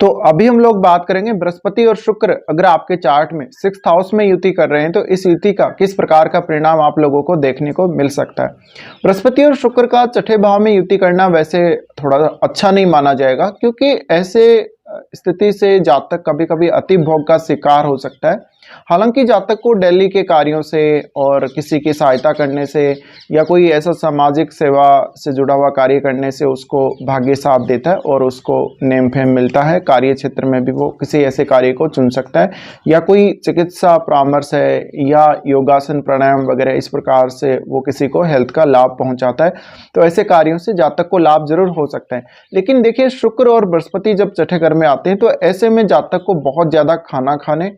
तो अभी हम लोग बात करेंगे बृहस्पति और शुक्र अगर आपके चार्ट में 6th हाउस में युति कर रहे हैं तो इस युति का किस प्रकार का परिणाम आप लोगों को देखने को मिल सकता है। बृहस्पति और शुक्र का छठे भाव में युति करना वैसे थोड़ा अच्छा नहीं माना जाएगा, क्योंकि ऐसे स्थिति से जातक कभी कभी अति भोग का शिकार हो सकता है। हालांकि जातक को दिल्ली के कार्यों से और किसी की सहायता करने से या कोई ऐसा सामाजिक सेवा से जुड़ा हुआ कार्य करने से उसको भाग्य साथ देता है और उसको नेम फेम मिलता है। कार्य क्षेत्र में भी वो किसी ऐसे कार्य को चुन सकता है, या कोई चिकित्सा परामर्श है या योगासन प्राणायाम वगैरह इस प्रकार से वो किसी को हेल्थ का लाभ पहुंचाता है। तो ऐसे कार्यों से जातक को लाभ जरूर हो सकता है। लेकिन देखिए, शुक्र और बृहस्पति जब छठे घर में आते हैं तो ऐसे में जातक को बहुत ज़्यादा खाना खाने,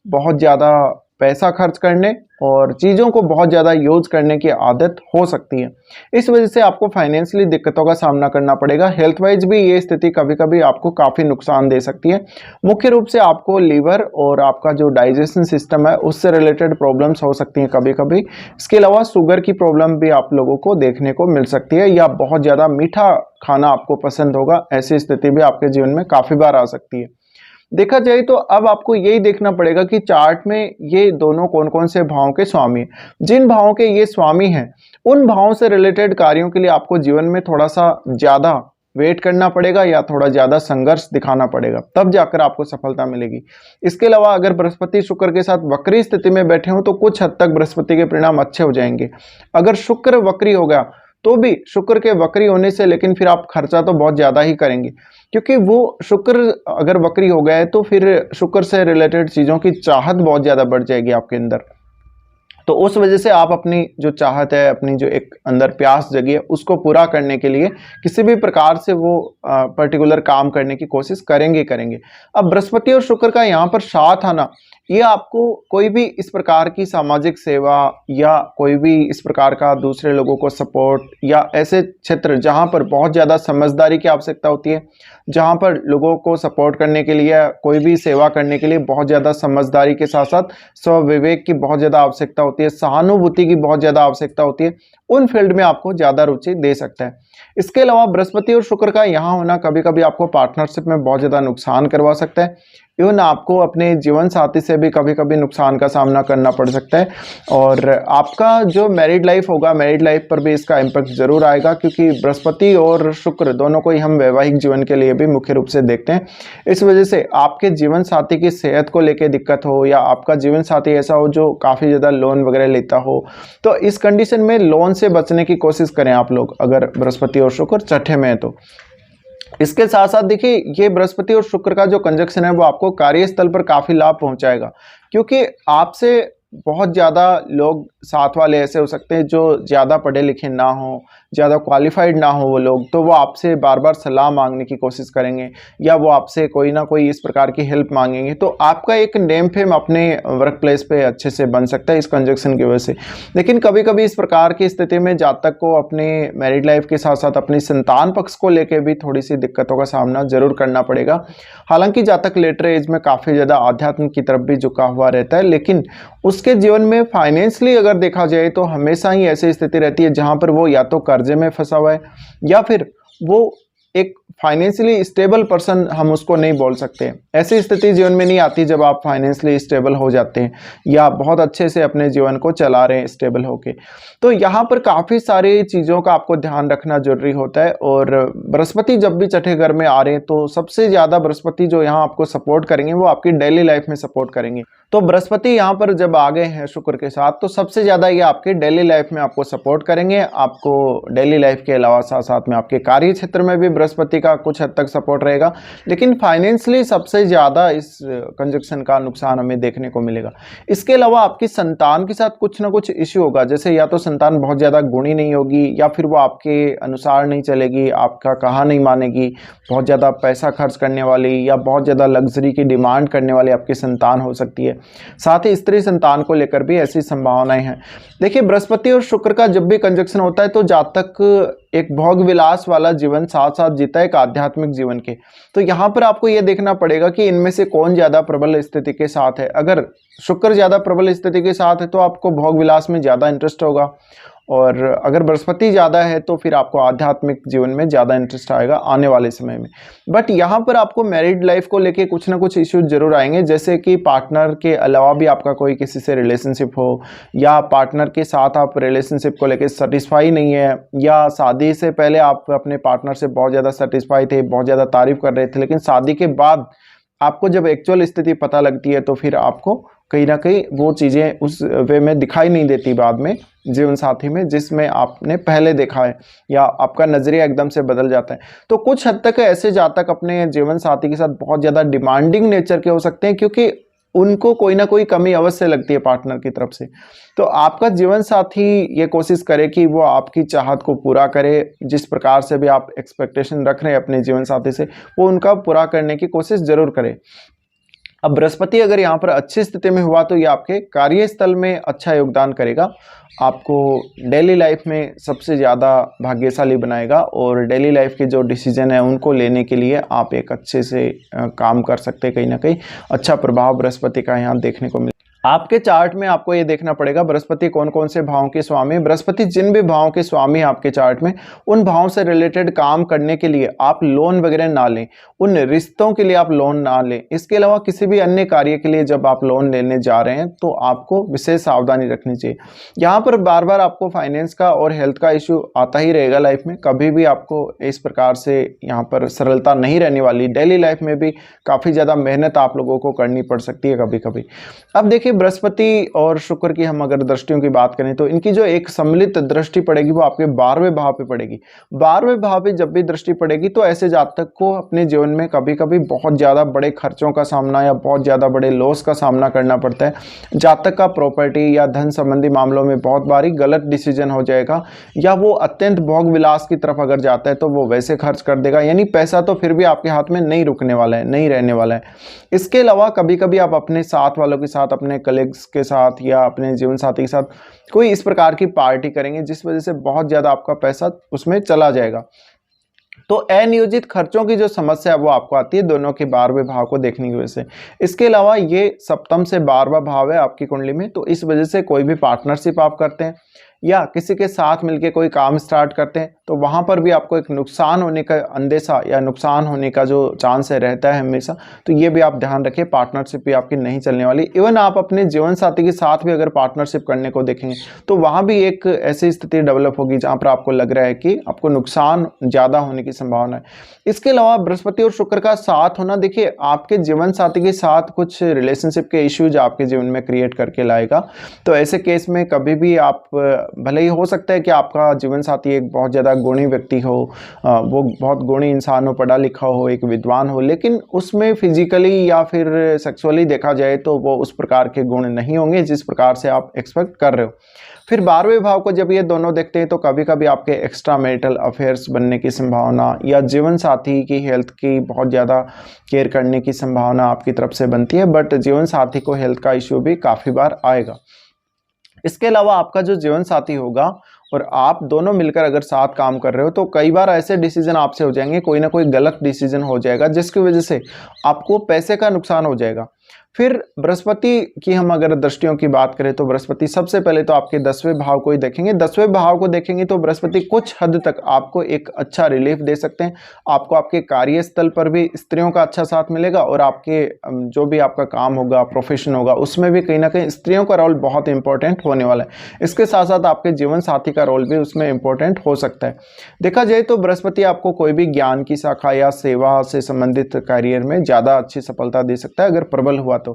बहुत ज़्यादा पैसा खर्च करने और चीज़ों को बहुत ज़्यादा यूज करने की आदत हो सकती है। इस वजह से आपको फाइनेंशियली दिक्कतों का सामना करना पड़ेगा। हेल्थ वाइज भी ये स्थिति कभी कभी आपको काफ़ी नुकसान दे सकती है। मुख्य रूप से आपको लीवर और आपका जो डाइजेशन सिस्टम है उससे रिलेटेड प्रॉब्लम्स हो सकती हैं कभी कभी। इसके अलावा शुगर की प्रॉब्लम भी आप लोगों को देखने को मिल सकती है, या बहुत ज़्यादा मीठा खाना आपको पसंद होगा, ऐसी स्थिति भी आपके जीवन में काफ़ी बार आ सकती है। देखा जाए तो अब आपको यही देखना पड़ेगा कि चार्ट में ये दोनों कौन कौन से भावों के स्वामी हैं। जिन भावों के ये स्वामी हैं उन भावों से रिलेटेड कार्यों के लिए आपको जीवन में थोड़ा सा ज़्यादा वेट करना पड़ेगा या थोड़ा ज़्यादा संघर्ष दिखाना पड़ेगा, तब जाकर आपको सफलता मिलेगी। इसके अलावा अगर बृहस्पति शुक्र के साथ वक्री स्थिति में बैठे हों तो कुछ हद तक बृहस्पति के परिणाम अच्छे हो जाएंगे। अगर शुक्र वक्री हो गया तो भी शुक्र के वक्री होने से लेकिन फिर आप खर्चा तो बहुत ज़्यादा ही करेंगे, क्योंकि वो शुक्र अगर वक्री हो गया है तो फिर शुक्र से रिलेटेड चीज़ों की चाहत बहुत ज़्यादा बढ़ जाएगी आपके अंदर। तो उस वजह से आप अपनी जो चाहत है, अपनी जो एक अंदर प्यास जगी है उसको पूरा करने के लिए किसी भी प्रकार से वो पर्टिकुलर काम करने की कोशिश करेंगे। अब बृहस्पति और शुक्र का यहाँ पर साथ आना, ये आपको कोई भी इस प्रकार की सामाजिक सेवा या कोई भी इस प्रकार का दूसरे लोगों को सपोर्ट या ऐसे क्षेत्र जहाँ पर बहुत ज़्यादा समझदारी की आवश्यकता होती है, जहाँ पर लोगों को सपोर्ट करने के लिए, कोई भी सेवा करने के लिए बहुत ज़्यादा समझदारी के साथ साथ स्वविवेक की बहुत ज़्यादा आवश्यकता होती है, सहानुभूति की बहुत ज़्यादा आवश्यकता होती है, उन फील्ड में आपको ज़्यादा रुचि दे सकता है। इसके अलावा बृहस्पति और शुक्र का यहाँ होना कभी कभी आपको पार्टनरशिप में बहुत ज़्यादा नुकसान करवा सकता है। इवन आपको अपने जीवन साथी से भी कभी कभी नुकसान का सामना करना पड़ सकता है, और आपका जो मैरिड लाइफ होगा, मैरिड लाइफ पर भी इसका इम्पैक्ट जरूर आएगा, क्योंकि बृहस्पति और शुक्र दोनों को ही हम वैवाहिक जीवन के लिए भी मुख्य रूप से देखते हैं। इस वजह से आपके जीवन साथी की सेहत को लेकर दिक्कत हो, या आपका जीवन साथी ऐसा हो जो काफ़ी ज़्यादा लोन वगैरह लेता हो, तो इस कंडीशन में लोन से बचने की कोशिश करें आप लोग, अगर बृहस्पति और शुक्र छठे में है तो। इसके साथ साथ देखिए, ये बृहस्पति और शुक्र का जो कंजक्शन है वो आपको कार्यस्थल पर काफ़ी लाभ पहुंचाएगा, क्योंकि आपसे बहुत ज़्यादा लोग साथ वाले ऐसे हो सकते हैं जो ज़्यादा पढ़े लिखे ना हो, ज़्यादा क्वालिफाइड ना हो वो लोग, तो वो आपसे बार बार सलाह मांगने की कोशिश करेंगे या वो आपसे कोई ना कोई इस प्रकार की हेल्प मांगेंगे। तो आपका एक नेम फेम अपने वर्क प्लेस पे अच्छे से बन सकता है इस कंजक्शन की वजह से। लेकिन कभी कभी इस प्रकार की स्थिति में जातक को अपने मैरिड लाइफ के साथ साथ अपनी संतान पक्ष को लेकर भी थोड़ी सी दिक्कतों का सामना जरूर करना पड़ेगा। हालांकि जातक लेटर एज में काफ़ी ज़्यादा आध्यात्म की तरफ भी झुका हुआ रहता है, लेकिन उसके जीवन में फाइनेंशियली अगर देखा जाए तो हमेशा ही ऐसी स्थिति रहती है जहां पर वो या तो कर्जे में फंसा हुआ है या फिर वो एक फाइनेंशियली स्टेबल पर्सन हम उसको नहीं बोल सकते। ऐसी स्थिति जीवन में नहीं आती जब आप फाइनेंशियली स्टेबल हो जाते हैं या बहुत अच्छे से अपने जीवन को चला रहे हैं स्टेबल होके। तो यहाँ पर काफ़ी सारी चीज़ों का आपको ध्यान रखना जरूरी होता है। और बृहस्पति जब भी छठे घर में आ रहे हैं तो सबसे ज़्यादा बृहस्पति जो यहाँ आपको सपोर्ट करेंगे वो आपकी डेली लाइफ में सपोर्ट करेंगे। तो बृहस्पति यहाँ पर जब आ गए हैं शुक्र के साथ तो सबसे ज़्यादा ये आपके डेली लाइफ में आपको सपोर्ट करेंगे। आपको डेली लाइफ के अलावा साथ साथ में आपके कार्य क्षेत्र में भी बृहस्पति का कुछ हद तक सपोर्ट रहेगा, लेकिन फाइनेंशियली सबसे ज़्यादा इस कंजक्शन का नुकसान हमें देखने को मिलेगा। इसके अलावा आपकी संतान के साथ कुछ ना कुछ इश्यू होगा, जैसे या तो संतान बहुत ज़्यादा गुणी नहीं होगी या फिर वो आपके अनुसार नहीं चलेगी, आपका कहा नहीं मानेगी, बहुत ज़्यादा पैसा खर्च करने वाली या बहुत ज़्यादा लग्जरी की डिमांड करने वाली आपकी संतान हो सकती है। साथ ही स्त्री संतान को लेकर भी ऐसी संभावनाएं हैं। देखिए, बृहस्पति और शुक्र का जब भी कंजक्शन होता है तो जातक एक भोग विलास वाला जीवन साथ साथ जीता है एक आध्यात्मिक जीवन के। तो यहाँ पर आपको यह देखना पड़ेगा कि इनमें से कौन ज़्यादा प्रबल स्थिति के साथ है। अगर शुक्र ज़्यादा प्रबल स्थिति के साथ है तो आपको भोग विलास में ज़्यादा इंटरेस्ट होगा, और अगर बृहस्पति ज़्यादा है तो फिर आपको आध्यात्मिक जीवन में ज़्यादा इंटरेस्ट आएगा आने वाले समय में। बट यहाँ पर आपको मैरिड लाइफ को लेके कुछ ना कुछ इश्यूज जरूर आएंगे, जैसे कि पार्टनर के अलावा भी आपका कोई किसी से रिलेशनशिप हो, या पार्टनर के साथ आप रिलेशनशिप को लेके सेटिस्फाई नहीं है, या शादी से पहले आप अपने पार्टनर से बहुत ज़्यादा सेटिस्फाई थे, बहुत ज़्यादा तारीफ कर रहे थे, लेकिन शादी के बाद आपको जब एक्चुअल स्थिति पता लगती है तो फिर आपको कहीं ना कहीं वो चीज़ें उस वे में दिखाई नहीं देती बाद में जीवन साथी में जिसमें आपने पहले देखा है, या आपका नज़रिया एकदम से बदल जाता है। तो कुछ हद तक ऐसे जातक अपने जीवन साथी के साथ बहुत ज़्यादा डिमांडिंग नेचर के हो सकते हैं, क्योंकि उनको कोई ना कोई कमी अवश्य लगती है पार्टनर की तरफ से। तो आपका जीवन साथी ये कोशिश करे कि वो आपकी चाहत को पूरा करे, जिस प्रकार से भी आप एक्सपेक्टेशन रख रहे हैं अपने जीवन साथी से, वो उनका पूरा करने की कोशिश जरूर करे। अब बृहस्पति अगर यहाँ पर अच्छी स्थिति में हुआ तो ये आपके कार्यस्थल में अच्छा योगदान करेगा, आपको डेली लाइफ में सबसे ज़्यादा भाग्यशाली बनाएगा, और डेली लाइफ के जो डिसीजन है उनको लेने के लिए आप एक अच्छे से काम कर सकते हैं। कहीं ना कहीं अच्छा प्रभाव बृहस्पति का यहाँ देखने को मिले। आपके चार्ट में आपको ये देखना पड़ेगा बृहस्पति कौन कौन से भावों के स्वामी। बृहस्पति जिन भी भावों के स्वामी आपके चार्ट में, उन भावों से रिलेटेड काम करने के लिए आप लोन वगैरह ना लें, उन रिश्तों के लिए आप लोन ना लें। इसके अलावा किसी भी अन्य कार्य के लिए जब आप लोन लेने जा रहे हैं तो आपको विशेष सावधानी रखनी चाहिए। यहाँ पर बार बार आपको फाइनेंस का और हेल्थ का इशू आता ही रहेगा लाइफ में, कभी भी आपको इस प्रकार से यहाँ पर सरलता नहीं रहने वाली। डेली लाइफ में भी काफ़ी ज़्यादा मेहनत आप लोगों को करनी पड़ सकती है कभी कभी। अब देखिए बृहस्पति और शुक्र की हम अगर दृष्टियों की बात करें तो इनकी जो एक सम्मिलित दृष्टि पड़ेगी वो आपके 12वें भाव पे पड़ेगी। 12वें भाव पे जब भी दृष्टि पड़ेगी तो ऐसे जातक को अपने जीवन में कभी कभी बहुत ज़्यादा बड़े खर्चों का सामना या बहुत ज़्यादा बड़े लॉस का सामना करना पड़ता है। जातक का प्रॉपर्टी या धन संबंधी मामलों में बहुत बारी गलत डिसीजन हो जाएगा, या वो अत्यंत भोग विलास की तरफ अगर जाता है तो वो वैसे खर्च कर देगा, यानी पैसा तो फिर भी आपके हाथ में नहीं रुकने वाला है, नहीं रहने वाला है। इसके अलावा कभी कभी आप अपने साथ वालों के साथ, अपने कलीग्स के साथ या अपने जीवन साथी के साथ कोई इस प्रकार की पार्टी करेंगे जिस वजह से बहुत ज़्यादा आपका पैसा उसमें चला जाएगा। तो अनियोजित खर्चों की जो समस्या है वो आपको आती है दोनों के 12वें भाव को देखने की वजह से। इसके अलावा ये सप्तम से 12वां भाव है आपकी कुंडली में, तो इस वजह से कोई भी पार्टनरशिप आप करते हैं या किसी के साथ मिलके कोई काम स्टार्ट करते हैं तो वहाँ पर भी आपको एक नुकसान होने का अंदेशा या नुकसान होने का जो चांस है रहता है हमेशा। तो ये भी आप ध्यान रखें, पार्टनरशिप भी आपकी नहीं चलने वाली। इवन आप अपने जीवन साथी के साथ भी अगर पार्टनरशिप करने को देखेंगे तो वहाँ भी एक ऐसी स्थिति डेवलप होगी जहाँ पर आपको लग रहा है कि आपको नुकसान ज़्यादा होने की संभावना है। इसके अलावा बृहस्पति और शुक्र का साथ होना, देखिए आपके जीवन साथी के साथ कुछ रिलेशनशिप के इश्यूज आपके जीवन में क्रिएट करके लाएगा। तो ऐसे केस में कभी भी आप, भले ही हो सकता है कि आपका जीवन साथी एक बहुत ज़्यादा गुणी व्यक्ति हो, वो बहुत गुणी इंसान हो, पढ़ा लिखा हो, एक विद्वान हो, लेकिन उसमें फिजिकली या फिर सेक्सुअली देखा जाए तो वो उस प्रकार के गुण नहीं होंगे जिस प्रकार से आप एक्सपेक्ट कर रहे हो। फिर 12वें भाव को जब ये दोनों देखते हैं तो कभी कभी आपके एक्स्ट्रा मैरिटल अफेयर्स बनने की संभावना या जीवन साथी की हेल्थ की बहुत ज़्यादा केयर करने की संभावना आपकी तरफ से बनती है, बट जीवन साथी को हेल्थ का इश्यू भी काफ़ी बार आएगा। इसके अलावा आपका जो जीवन साथी होगा और आप दोनों मिलकर अगर साथ काम कर रहे हो तो कई बार ऐसे डिसीजन आपसे हो जाएंगे, कोई ना कोई गलत डिसीजन हो जाएगा जिसकी वजह से आपको पैसे का नुकसान हो जाएगा। फिर बृहस्पति की हम अगर दृष्टियों की बात करें तो बृहस्पति सबसे पहले तो आपके 10वें भाव को ही देखेंगे। 10वें भाव को देखेंगे तो बृहस्पति कुछ हद तक आपको एक अच्छा रिलीफ दे सकते हैं। आपको आपके कार्यस्थल पर भी स्त्रियों का अच्छा साथ मिलेगा और आपके जो भी आपका काम होगा, प्रोफेशन होगा, उसमें भी कहीं ना कहीं स्त्रियों का रोल बहुत इंपॉर्टेंट होने वाला है। इसके साथ साथ आपके जीवन साथी का रोल भी उसमें इंपॉर्टेंट हो सकता है। देखा जाए तो बृहस्पति आपको कोई भी ज्ञान की शाखा या सेवा से संबंधित करियर में ज़्यादा अच्छी सफलता दे सकता है अगर प्रबल हुआ तो।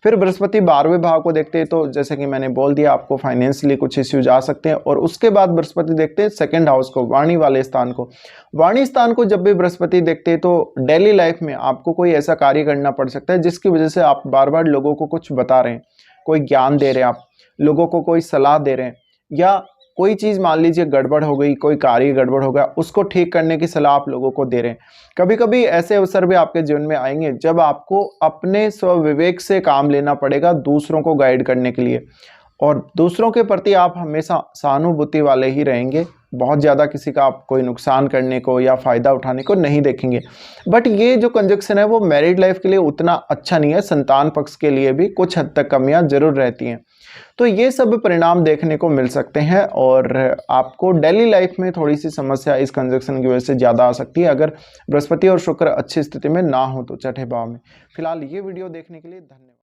फिर बृहस्पति 12वें भाव को देखते हैं तो जैसे कि मैंने बोल दिया आपको फाइनेंशियली कुछ इश्यूज आ सकते हैं। और उसके बाद बृहस्पति देखते हैं सेकंड हाउस को, वाणी वाले स्थान को। वाणी स्थान को जब भी बृहस्पति देखते हैं तो डेली लाइफ में आपको कोई ऐसा कार्य करना पड़ सकता है जिसकी वजह से आप बार बार लोगों को कुछ बता रहे हैं, कोई ज्ञान दे रहे हैं, आप लोगों को कोई सलाह दे रहे हैं, या कोई चीज़ मान लीजिए गड़बड़ हो गई, कोई कार्य गड़बड़ हो गया, उसको ठीक करने की सलाह आप लोगों को दे रहे हैं। कभी कभी ऐसे अवसर भी आपके जीवन में आएंगे जब आपको अपने स्वविवेक से काम लेना पड़ेगा दूसरों को गाइड करने के लिए, और दूसरों के प्रति आप हमेशा सहानुभूति वाले ही रहेंगे। बहुत ज़्यादा किसी का आप कोई नुकसान करने को या फ़ायदा उठाने को नहीं देखेंगे। बट ये जो कंजक्शन है वो मैरिड लाइफ के लिए उतना अच्छा नहीं है, संतान पक्ष के लिए भी कुछ हद तक कमियां जरूर रहती हैं। तो ये सब परिणाम देखने को मिल सकते हैं और आपको डेली लाइफ में थोड़ी सी समस्या इस कंजक्शन की वजह से ज़्यादा आ सकती है अगर बृहस्पति और शुक्र अच्छी स्थिति में ना हो तो छठे भाव में। फिलहाल ये वीडियो देखने के लिए धन्यवाद।